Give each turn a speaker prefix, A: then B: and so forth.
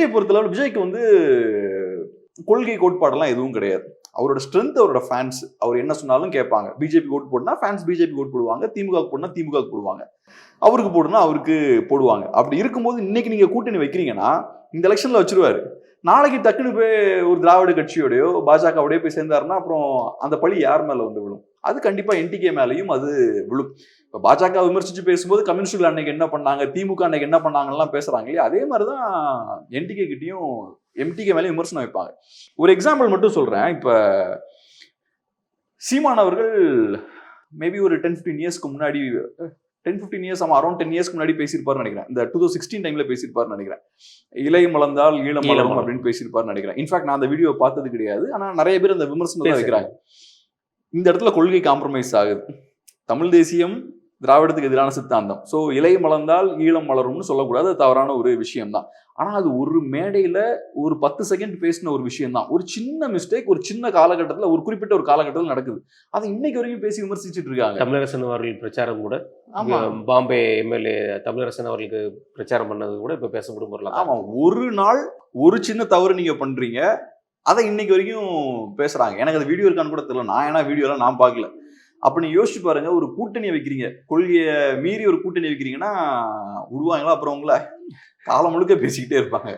A: விஜய் பொறுத்தளவு விஜய்க்கு வந்து கொள்கை கோட்பாடெல்லாம் எதுவும் கிடையாது. அவரோட ஸ்ட்ரென்த் அவரோட ஃபேன்ஸ். அவர் என்ன சொன்னாலும் கேட்பாங்க. பிஜேபி ஓட்டு போடுனா ஃபேன்ஸ் பிஜேபி ஓட்டு போடுவாங்க. திமுக போடுனா திமுக போடுவாங்க. அவருக்கு போடுனா அவருக்கு போடுவாங்க. அப்படி இருக்கும்போது இன்னைக்கு நீங்க கூட்டணி வைக்கிறீங்கன்னா இந்த எலெக்ஷன்ல வச்சிருவாரு. நாளைக்கு டக்குன்னு போய் ஒரு திராவிட கட்சியோடயோ பாஜகவோடய போய் சேர்ந்தாருன்னா அப்புறம் அந்த பழி யார் மேல வந்து விழும்? அது கண்டிப்பா என்டிகே மேலையும் அது விழும். இப்ப பாஜக விமர்சிச்சு பேசும்போது கம்யூனிஸ்டுகள் அன்னைக்கு என்ன பண்ணாங்க, திமுக அன்னைக்கு என்ன பண்ணாங்கலாம் பேசுறாங்க இல்லையா? அதே மாதிரிதான் என்டிகே கிட்டையும் எம்டிகே மேலேயும் விமர்சனம் வைப்பாங்க. ஒரு எக்ஸாம்பிள் மட்டும் சொல்றேன். இப்ப சீமான் அவர்கள் மேபி ஒரு 10-15 இயர்ஸ்க்கு முன்னாடி 10-15 இயர்ஸ் அரௌண்ட் 10 இயர்ஸ்க்கு முன்னாடி பேசியிருப்பாருன்னு நினைக்கிறேன். இந்த 2016 டைம்ல பேசியிருப்பாருன்னு நினைக்கிறேன். இலை மலர்ந்தால் ஈழம் மலரும் அப்படின்னு பேசியிருப்பாருன்னு நினைக்கிறேன். இன்ஃபேக்ட் நான் அந்த வீடியோ பார்த்தது கிடையாது. ஆனா நிறைய பேர் அந்த விமர்சனம் தான் வைக்கிறாங்க. இந்த இடத்துல கொள்கை காம்ப்ரமைஸ் ஆகுது. தமிழ் தேசியம் திராவிடத்துக்கு எதிரான சித்தாந்தம். ஸோ இலை மலர்ந்தால் ஈழம் மலரும்னு சொல்லக்கூடாது. அது தவறான ஒரு விஷயம் தான். ஆனா அது ஒரு மேடையில ஒரு 10 செகண்ட் பேசின ஒரு விஷயம் தான். ஒரு சின்ன மிஸ்டேக் ஒரு சின்ன காலகட்டத்தில் ஒரு குறிப்பிட்ட ஒரு காலகட்டத்தில் நடக்குது. அதை இன்னைக்கு வரைக்கும் பேசி விமர்சிச்சுட்டு இருக்காங்க.
B: தமிழரசன் அவர்கள் பிரச்சாரம் கூட பாம்பே எம்எல்ஏ தமிழரசன் அவர்களுக்கு பிரச்சாரம் பண்ணது கூட இப்ப பேசப்படும் பொருள்.
A: ஆமா, ஒரு நாள் ஒரு சின்ன தவறு நீங்க பண்றீங்க, அதை இன்னைக்கு வரைக்கும் பேசுறாங்க. எனக்கு அந்த வீடியோ இருக்கான்னு கூட தெரியல. நான் ஏன்னா வீடியோலாம் நான் பார்க்கல. அப்ப நீங்க யோசிச்சு பாருங்க, ஒரு கூட்டணி வைக்கிறீங்க, கொள்கையை மீறி ஒரு கூட்டணி வைக்கிறீங்கன்னா விடுவாங்களா? அப்புறம் உங்களை காலம் முழுக்க பேசிக்கிட்டே இருப்பாங்க.